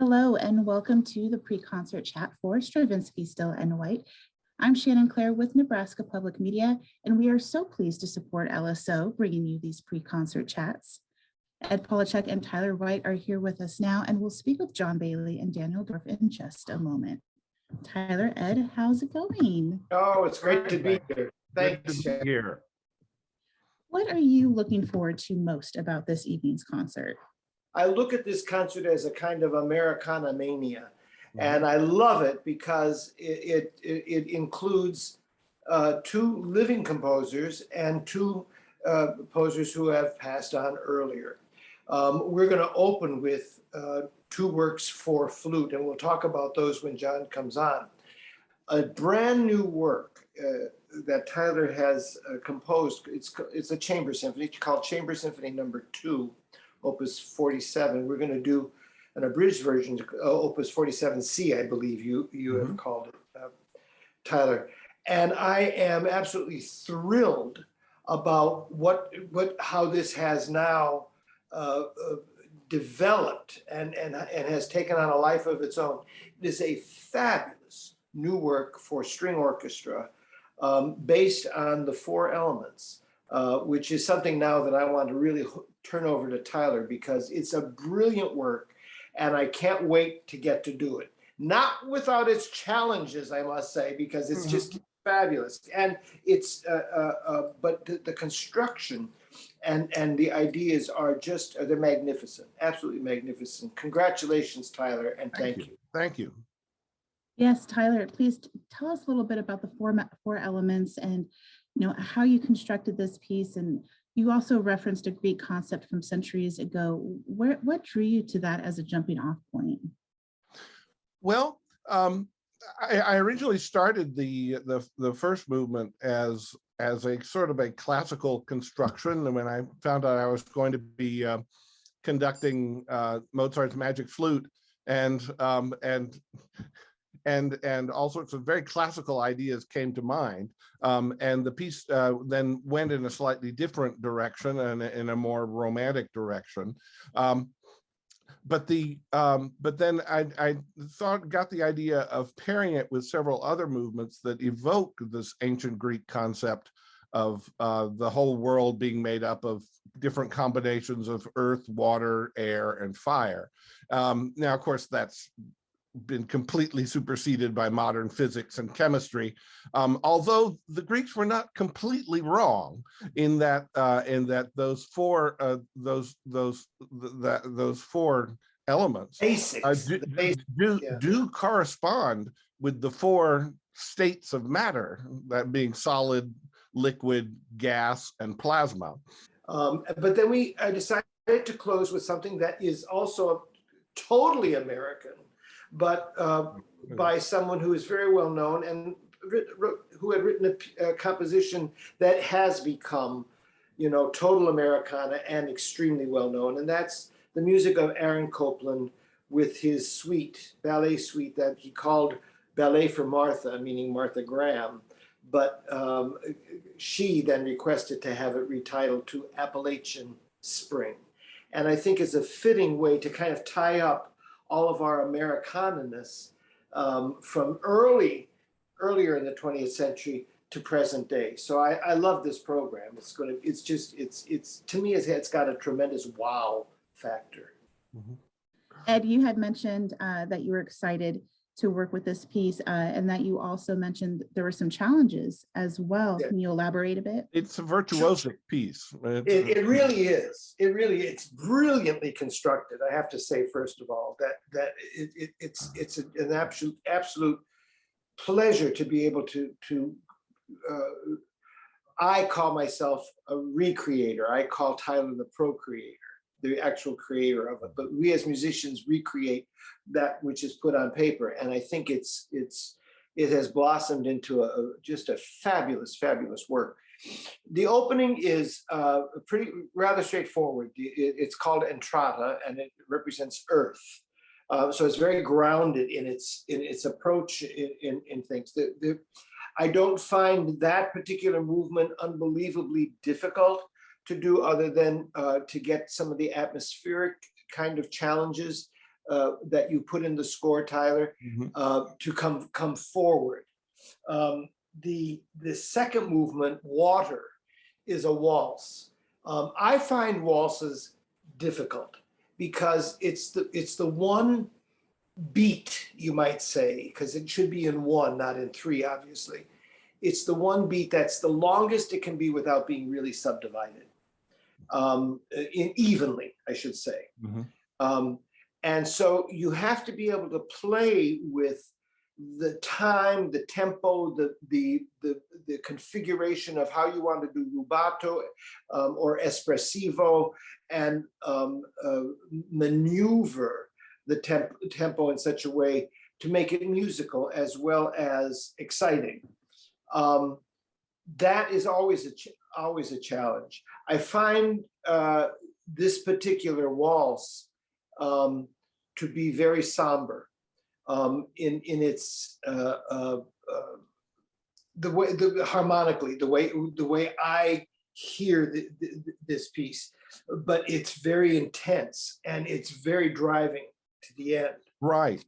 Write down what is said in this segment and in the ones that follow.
Hello and welcome to the pre-concert chat for Stravinsky Still and White. I'm Shannon Clare with Nebraska Public Media, and we are so pleased to support LSO bringing you these pre-concert chats. Ed Polachek and Tyler White are here with us now, and we'll speak with John Bailey and Daniel Dorff in just a moment. Tyler, Ed, how's it going? Oh, it's great to be here. Thanks, Good to be here. What are you looking forward to most about this evening's concert? I look at this concert as a kind of Americana mania, and I love it because it includes two living composers and two composers who have passed on earlier. We're going to open with two works for flute, and we'll talk about those when John comes on. A brand new work that Tyler has composed. It's a chamber symphony called Chamber Symphony Number 2. Opus 47. We're going to do an abridged version, Opus 47C, I believe you have called it, Tyler. And I am absolutely thrilled about how this has now developed and has taken on a life of its own. It is a fabulous new work for string orchestra based on the four elements. Which is something now that I want to really turn over to Tyler because it's a brilliant work and I can't wait to get to do it. Not without its challenges, I must say, because it's just fabulous. And it's, but the construction and the ideas are just, they're magnificent, absolutely magnificent. Congratulations, Tyler, and thank you. Thank you. Yes, Tyler, please tell us a little bit about the four elements and how you constructed this piece. And you also referenced a Greek concept from centuries ago. What drew you to that as a jumping off point? Well, I originally started the first movement as a sort of a classical construction. And when I found out I was going to be conducting Mozart's Magic Flute and all sorts of very classical ideas came to mind. And the piece then went in a slightly different direction and in a more romantic direction. But then I got the idea of pairing it with several other movements that evoke this ancient Greek concept of the whole world being made up of different combinations of earth, water, air, and fire. Now, of course, that's been completely superseded by modern physics and chemistry, although the Greeks were not completely wrong in that those four elements do correspond with the four states of matter, that being solid, liquid, gas, and plasma. But then I decided to close with something that is also totally American, but by someone who is very well known and who had written a composition that has become, total Americana and extremely well known. And that's the music of Aaron Copland with his suite, ballet suite that he called Ballet for Martha, meaning Martha Graham. But she then requested to have it retitled to Appalachian Spring. And I think it's a fitting way to kind of tie up all of our Americana-ness from earlier in the 20th century to present day. So I love this program. It's to me, it's got a tremendous wow factor. Ed, you had mentioned that you were excited to work with this piece and that you also mentioned there were some challenges as well. Yeah. Can you elaborate a bit? It's a virtuosic piece. It really is. It's brilliantly constructed. I have to say, first of all, that it's an absolute pleasure to be able to I call myself a recreator. I call Tyler the procreator, the actual creator of it. But we as musicians recreate that which is put on paper, and I think it has blossomed into just a fabulous work. The opening is rather straightforward. It's called Entrata, and it represents Earth. So it's very grounded in its approach in things. I don't find that particular movement unbelievably difficult to do, other than to get some of the atmospheric kind of challenges that you put in the score, Tyler, to come forward. The second movement, Water, is a waltz. I find waltzes difficult because it's the one beat, you might say, because it should be in one, not in three, obviously. It's the one beat that's the longest it can be without being really subdivided, evenly, I should say. And so you have to be able to play with the time, the tempo, the configuration of how you want to do rubato or espressivo, and maneuver the tempo in such a way to make it musical as well as exciting. That is always a challenge. I find this particular waltz to be very somber in its harmonically, the way I hear this piece, but it's very intense and it's very driving to the end. Right.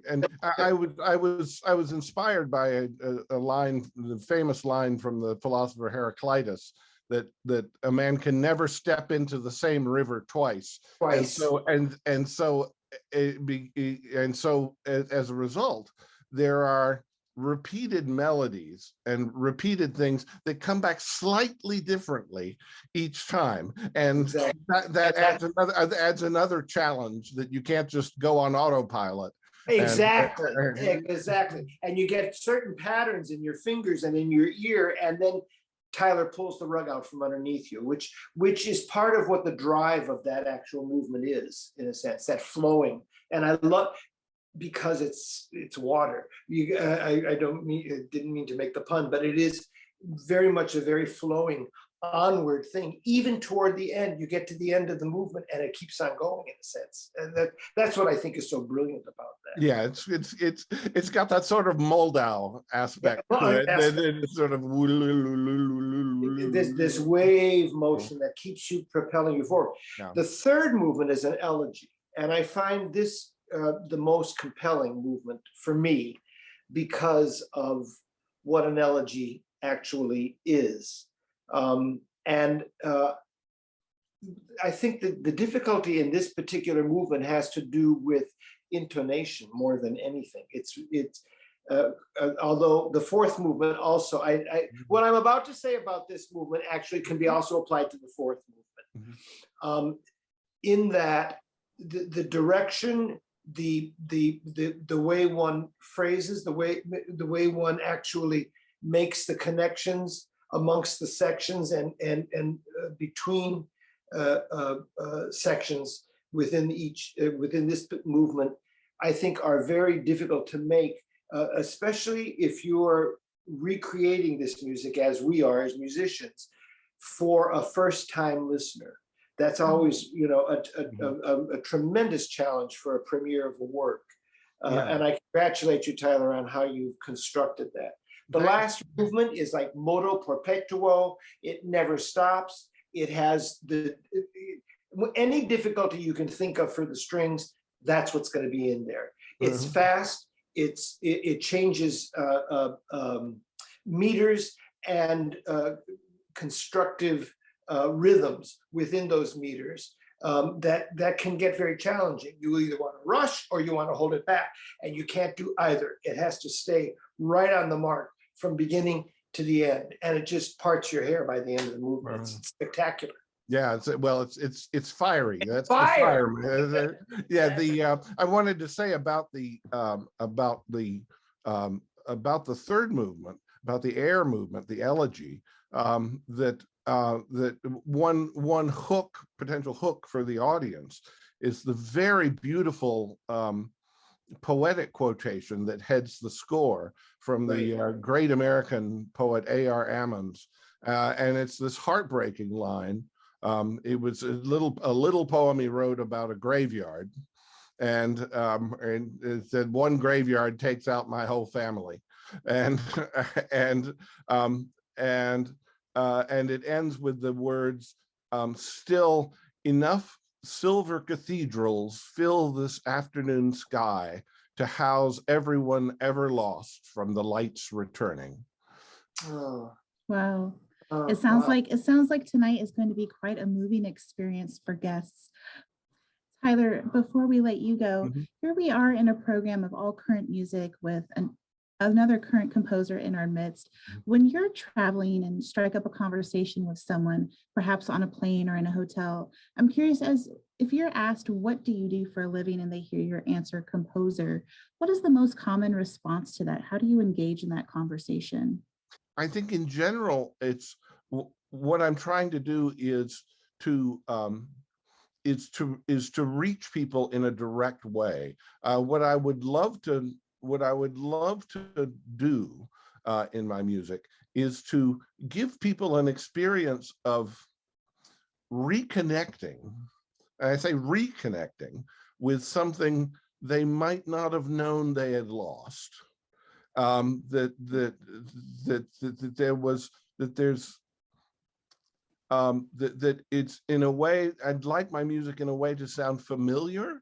And I was inspired by a line, the famous line from the philosopher Heraclitus, that a man can never step into the same river twice. And so as a result, there are repeated melodies and repeated things that come back slightly differently each time, and exactly. that adds another challenge, that you can't just go on autopilot. Exactly. And you get certain patterns in your fingers and in your ear, and then Tyler pulls the rug out from underneath you, which is part of what the drive of that actual movement is, in a sense, that flowing. And I love, because it's water. I didn't mean to make the pun, but it is very much a very flowing onward thing. Even toward the end, you get to the end of the movement and it keeps on going, in a sense. And that's what I think is so brilliant about that. Yeah, it's got that sort of Moldau aspect to it. It's sort of this wave motion that keeps you propelling you forward. Yeah. The third movement is an elegy, and I find this the most compelling movement for me because of what an elegy actually is. And I think that the difficulty in this particular movement has to do with intonation more than anything. Although the fourth movement also, what I'm about to say about this movement actually can be also applied to the fourth movement. In that the direction, the way one phrases, the way one actually makes the connections amongst the sections and between sections within this movement, I think are very difficult to make, especially if you're recreating this music, as we are as musicians, for a first-time listener. That's always, a tremendous challenge for a premiere of a work. And I congratulate you, Tyler, on how you've constructed that. The last movement is like moto perpetuo. It never stops. It has any difficulty you can think of for the strings, that's what's going to be in there. It's fast. It changes meters and constructive rhythms within those meters that can get very challenging. You either want to rush or you want to hold it back, and you can't do either. It has to stay right on the mark from beginning to the end, and it just parts your hair by the end of the movement. It's spectacular. Yeah, it's fiery. That's fire. The fire. Yeah, I wanted to say about the third movement, about the air movement, the elegy, that one hook, potential hook for the audience, is the very beautiful poetic quotation that heads the score from the great American poet A.R. Ammons, and it's this heartbreaking line. It was a little poem he wrote about a graveyard, and it said, "One graveyard takes out my whole family," and it ends with the words, "Still enough silver cathedrals fill this afternoon sky to house everyone ever lost from the lights returning. Oh, Wow. oh, It sounds wow. like tonight is going to be quite a moving experience for guests. Tyler, before we let you go, Mhm. here we are in a program of all current music with another current composer in our midst. When you're traveling and strike up a conversation with someone, perhaps on a plane or in a hotel, I'm curious, as if you're asked, what do you do for a living, and they hear your answer, composer, what is the most common response to that? How do you engage in that conversation? I think in general, it's what I'm trying to do to is to reach people in a direct way. What I would love to do in my music is to give people an experience of reconnecting. And I say reconnecting with something they might not have known they had lost. That there was that there's that it's in a way, I'd like my music in a way to sound familiar,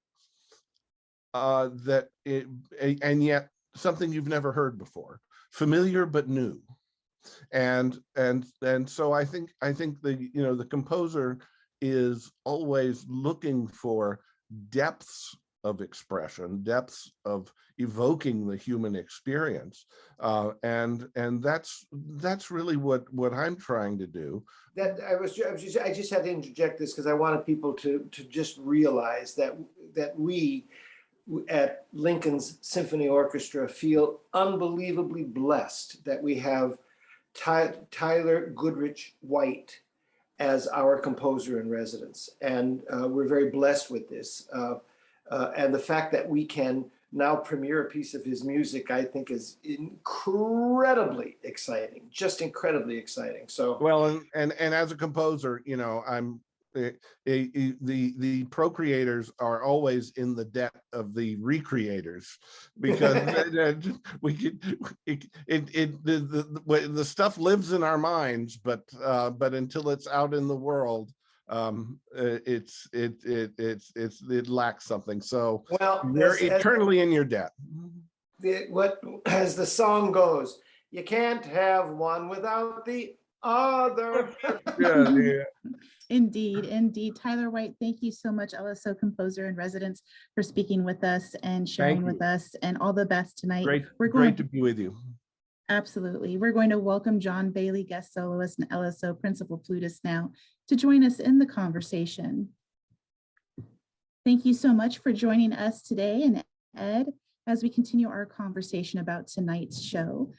and yet something you've never heard before, familiar but new. And so I think the composer is always looking for depths of expression, depths of evoking the human experience, and that's really what I'm trying to do. That I just had to interject this because I wanted people to just realize that we at Lincoln's Symphony Orchestra feel unbelievably blessed that we have Tyler Goodrich White as our composer in residence. And we're very blessed with this. And the fact that we can now premiere a piece of his music, I think, is incredibly exciting, just incredibly exciting. So, Well, and as a composer, I'm the procreators are always in the debt of the recreators, because we could the stuff lives in our minds, but until it's out in the world, it lacks something. So well, you're eternally in your debt. as the song goes, you can't have one without the other. Yeah, yeah. Indeed, indeed. Tyler White, thank you so much, LSO composer in residence, for speaking with us and sharing Thank with you. us, and all the best tonight. Great to be with you. Absolutely. We're going to welcome John Bailey, guest soloist and LSO principal flutist, now to join us in the conversation. Thank you so much for joining us today, and Ed, as we continue our conversation about tonight's show.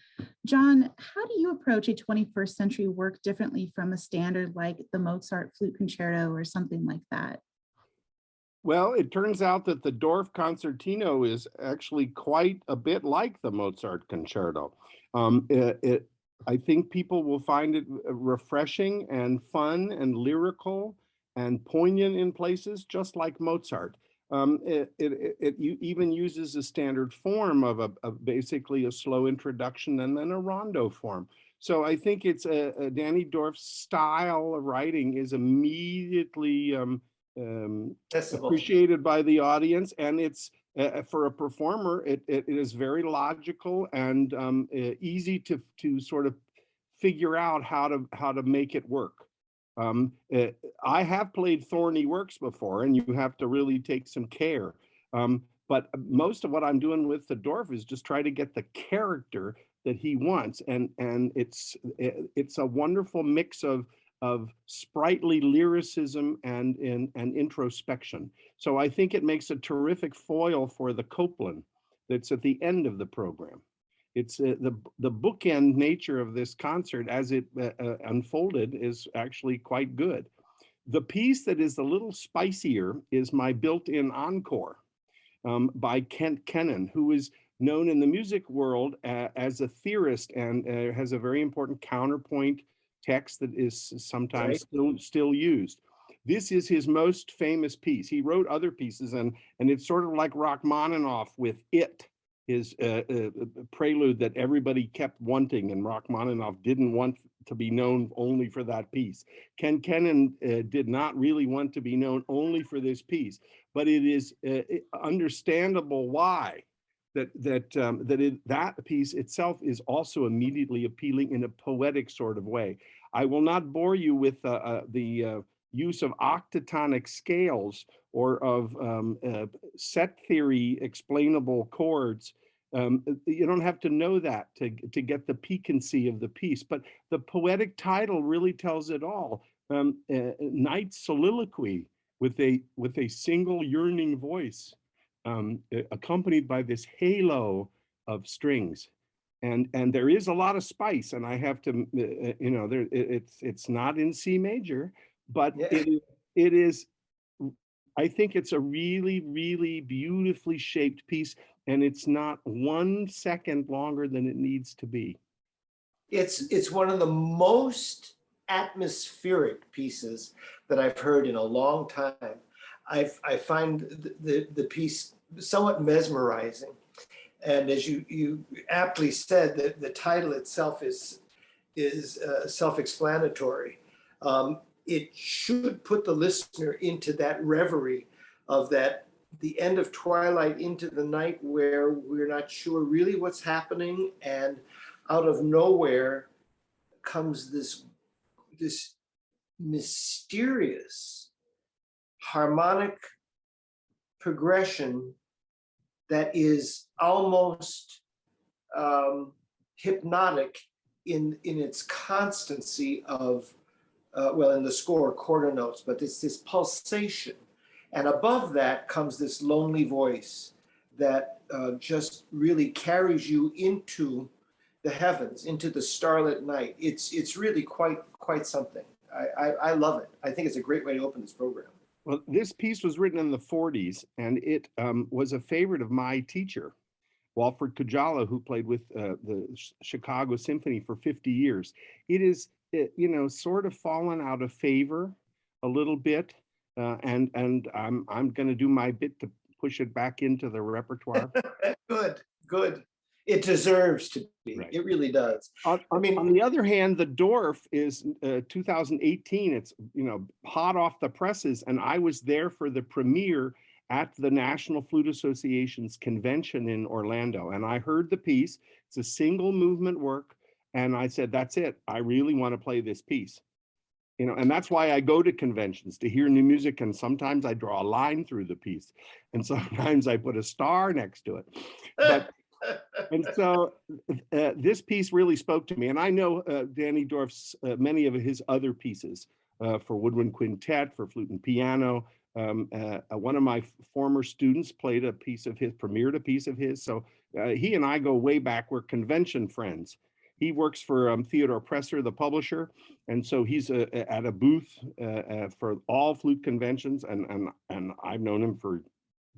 John, how do you approach a 21st century work differently from a standard like the Mozart Flute Concerto or something like that? Well, it turns out that the Dorf Concertino is actually quite a bit like the Mozart Concerto. I think people will find it refreshing and fun and lyrical and poignant in places, just like Mozart. It even uses a standard form of basically a slow introduction and then a rondo form. So I think it's Danny Dorf's style of writing is immediately appreciated by the audience, and it's for a performer, it is very logical and easy to sort of figure out how to make it work. I have played thorny works before, and you have to really take some care. But most of what I'm doing with the Dorf is just try to get the character that he wants, and it's a wonderful mix of sprightly lyricism and introspection. So I think it makes a terrific foil for the Copland that's at the end of the program. It's the bookend nature of this concert as it unfolded is actually quite good. The piece that is a little spicier is my built-in encore by Kent Kennan, who is known in the music world as a theorist and has a very important counterpoint text that is sometimes still used. This is his most famous piece. He wrote other pieces, and it's sort of like Rachmaninoff with It. prelude that everybody kept wanting, and Rachmaninoff didn't want to be known only for that piece. Ken Kennan did not really want to be known only for this piece, but it is understandable why that piece itself is also immediately appealing in a poetic sort of way. I will not bore you with the use of octatonic scales or of set theory explainable chords. You don't have to know that to get the piquancy of the piece, but the poetic title really tells it all. Night soliloquy with a single yearning voice, accompanied by this halo of strings. And there is a lot of spice, and I have to, it's not in C major, but Yeah. it is, I think it's a really, really beautifully shaped piece, and it's not 1 second longer than it needs to be. It's one of the most atmospheric pieces that I've heard in a long time. I find the piece somewhat mesmerizing. And as you aptly said, that the title itself is self-explanatory. It should put the listener into that reverie of the end of twilight into the night, where we're not sure really what's happening, and out of nowhere comes this mysterious harmonic progression that is almost hypnotic in its constancy of, in the score, quarter notes, but it's this pulsation. And above that comes this lonely voice that just really carries you into the heavens, into the starlit night. It's really quite something. I love it. I think it's a great way to open this program. Well, this piece was written in the 40s, and it was a favorite of my teacher, Walford Kujala, who played with the Chicago Symphony for 50 years. It is, sort of fallen out of favor a little bit, and I'm going to do my bit to push it back into the repertoire. Good. It deserves to be. Right. It really does. On the other hand, the Dorf is 2018. It's hot off the presses, and I was there for the premiere at the National Flute Association's convention in Orlando, and I heard the piece. It's a single movement work, and I said, "That's it. I really want to play this piece." And that's why I go to conventions, to hear new music, and sometimes I draw a line through the piece, and sometimes I put a star next to it. But and so this piece really spoke to me, and I know Danny Dorf's many of his other pieces for woodwind quintet, for flute and piano. One of my former students played a piece of his, premiered a piece of his. So he and I go way back. We're convention friends. He works for Theodore Presser, the publisher, and so he's at a booth for all flute conventions, and I've known him for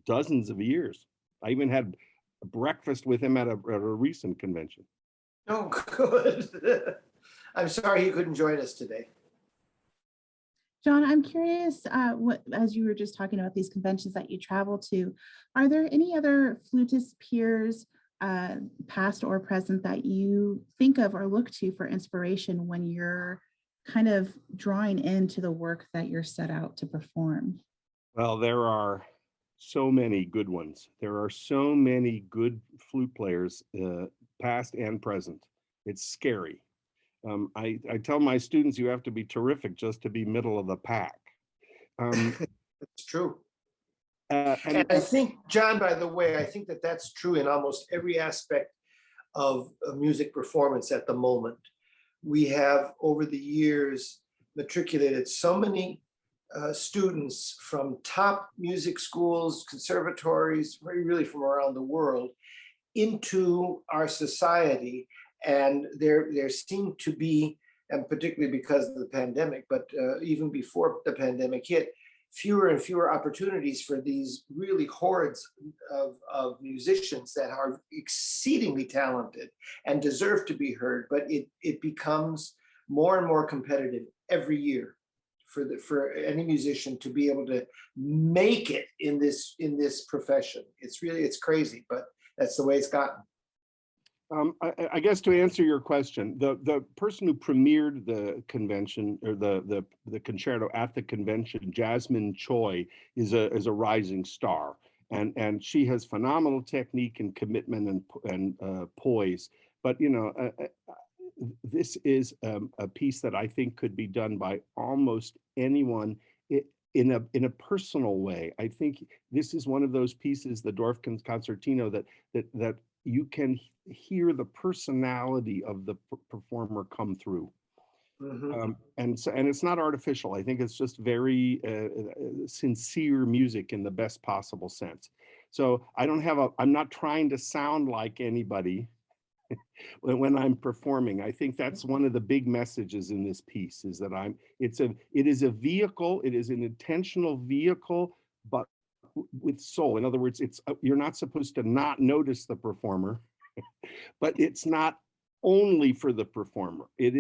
dozens of years. I even had breakfast with him at a recent convention. Oh, good. I'm sorry he couldn't join us today. John, I'm curious, as you were just talking about these conventions that you travel to, are there any other flutist peers, past or present, that you think of or look to for inspiration when you're kind of drawing into the work that you're set out to perform? Well, there are so many good ones. There are so many good flute players, past and present. It's scary. I tell my students, you have to be terrific just to be middle of the pack. It's true. And I think, John, by the way, I think that's true in almost every aspect of music performance at the moment. We have, over the years, matriculated so many students from top music schools, conservatories, really from around the world, into our society. And there seemed to be, and particularly because of the pandemic, but even before the pandemic hit, fewer and fewer opportunities for these really hordes of musicians that are exceedingly talented and deserve to be heard. But it becomes more and more competitive every year for any musician to be able to make it in this profession. It's crazy, but that's the way it's gotten. I guess to answer your question, the person who premiered the convention or the concerto at the convention, Jasmine Choi, is a rising star, and she has phenomenal technique and commitment and poise. But you know, this is a piece that I think could be done by almost anyone in a personal way. I think this is one of those pieces, the Dorf Concertino, that you can hear the personality of the performer come through. And it's not artificial. I think it's just very sincere music in the best possible sense. So I'm not trying to sound like anybody when I'm performing. I think that's one of the big messages in this piece, is that it is a vehicle, it is an intentional vehicle, but with soul. In other words, you're not supposed to not notice the performer, but it's not only for the performer. It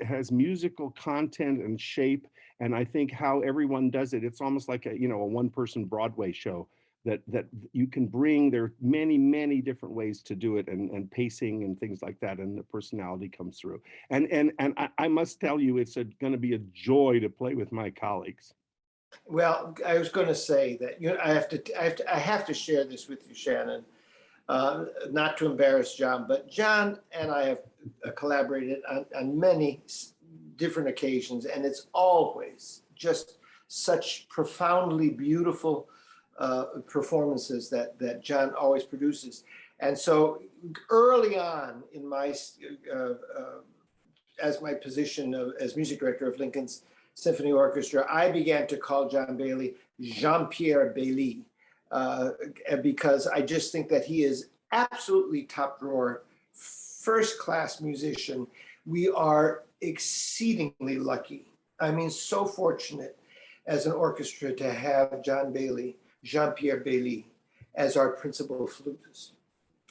has musical content and shape. And I think how everyone does it, it's almost like a one-person Broadway show that you can bring. There are many different ways to do it, and pacing and things like that, and the personality comes through. And I must tell you, it's going to be a joy to play with my colleagues. Well, I was going to say that I have to share this with you, Shannon. Not to embarrass John, but John and I have collaborated on many different occasions, and it's always just such profoundly beautiful performances that John always produces. And so early on in my as my position as music director of Lincoln's Symphony Orchestra, I began to call John Bailey Jean-Pierre Bailey, because I just think that he is absolutely top drawer, first-class musician. We are exceedingly lucky. I mean, so fortunate as an orchestra to have John Bailey, Jean-Pierre Bailey, as our principal flutist.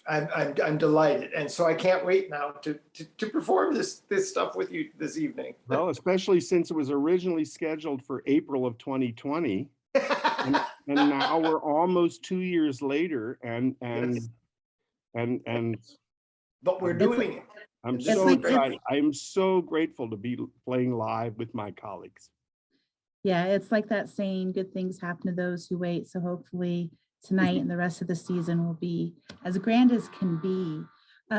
I'm delighted, and so I can't wait now to perform this stuff with you this evening. Well, especially since it was originally scheduled for April of 2020, and now we're almost 2 years later, and but we're doing it. I'm so excited. I'm so grateful to be playing live with my colleagues. Yeah, it's like that saying, good things happen to those who wait. So hopefully tonight and the rest of the season will be as grand as can be.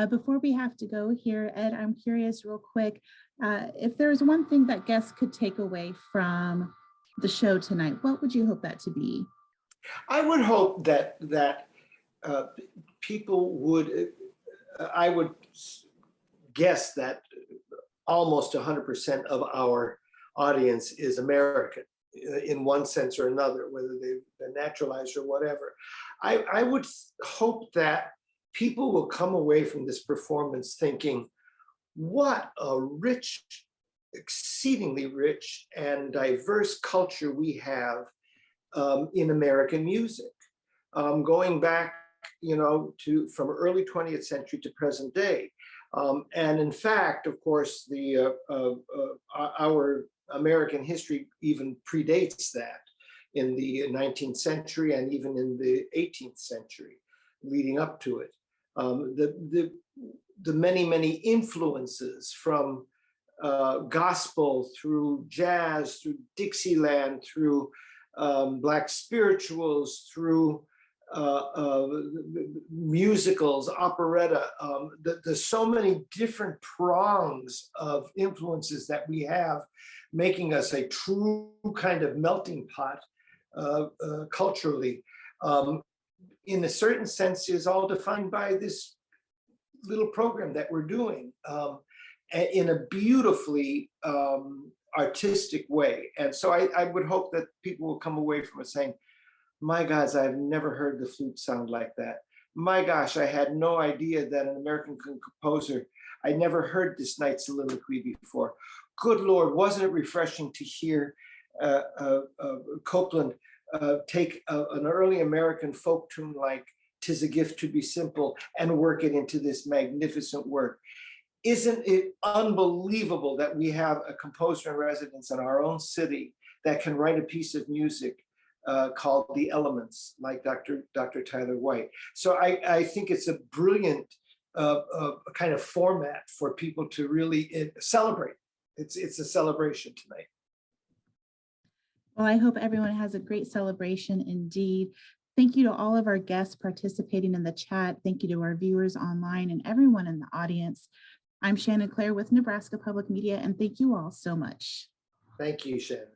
Before we have to go here, Ed, I'm curious real quick, if there's one thing that guests could take away from the show tonight, what would you hope that to be? I would hope that people would, I would guess that almost 100% of our audience is American in one sense or another, whether they're naturalized or whatever. I would hope that people will come away from this performance thinking, what a rich, exceedingly rich and diverse culture we have in American music, going back, from early 20th century to present day. And in fact, of course, our American history even predates that in the 19th century and even in the 18th century leading up to it. The many influences from gospel through jazz, through Dixieland, through Black spirituals, through musicals, operetta. There's so many different prongs of influences that we have, making us a true kind of melting pot culturally. In a certain sense, is all defined by this little program that we're doing in a beautifully artistic way. And so I would hope that people will come away from it saying, my gosh, I've never heard the flute sound like that. My gosh, I had no idea that an American composer, I never heard this Night Soliloquy before. Good Lord, wasn't it refreshing to hear Copland take an early American folk tune like "'Tis a Gift to Be Simple" and work it into this magnificent work. Isn't it unbelievable that we have a composer in residence in our own city that can write a piece of music called The Elements, like Dr. Tyler White. So I think it's a brilliant kind of format for people to really celebrate. It's a celebration tonight. Well, I hope everyone has a great celebration indeed. Thank you to all of our guests participating in the chat. Thank you to our viewers online and everyone in the audience. I'm Shannon Clare with Nebraska Public Media, and thank you all so much. Thank you, Shannon.